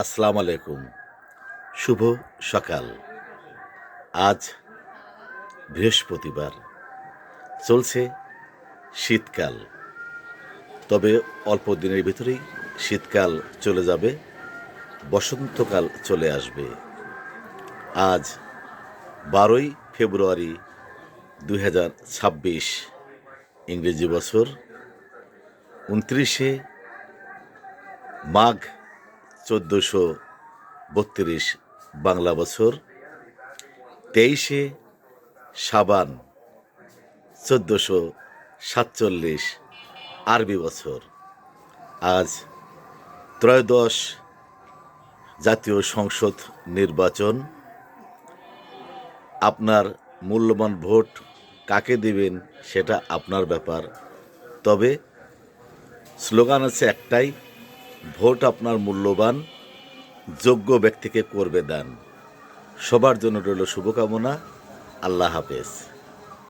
আসসালামু আলাইকুম। শুভ সকাল। আজ বৃহস্পতিবার। চলছে শীতকাল। তবে অল্প দিনের ভিতরেই শীতকাল চলে যাবে, বসন্তকাল চলে আসবে। আজ ১২ই ফেব্রুয়ারি ২০২৬ ইংরেজি বছর, ২৯শে মাঘ ১৪৩২ বাংলা বছর, ২৩শে শাবান ১৪৪৭ আরবি বছর। আজ ত্রয়োদশ জাতীয় সংসদ নির্বাচন। আপনার মূল্যবান ভোট কাকে দিবেন সেটা আপনার ব্যাপার। তবে স্লোগান আছে একটাই, ভোট আপনার মূল্যবান, যোগ্য ব্যক্তিকে করবে দান। সবার জন্য রইল শুভকামনা। আল্লাহ হাফেজ।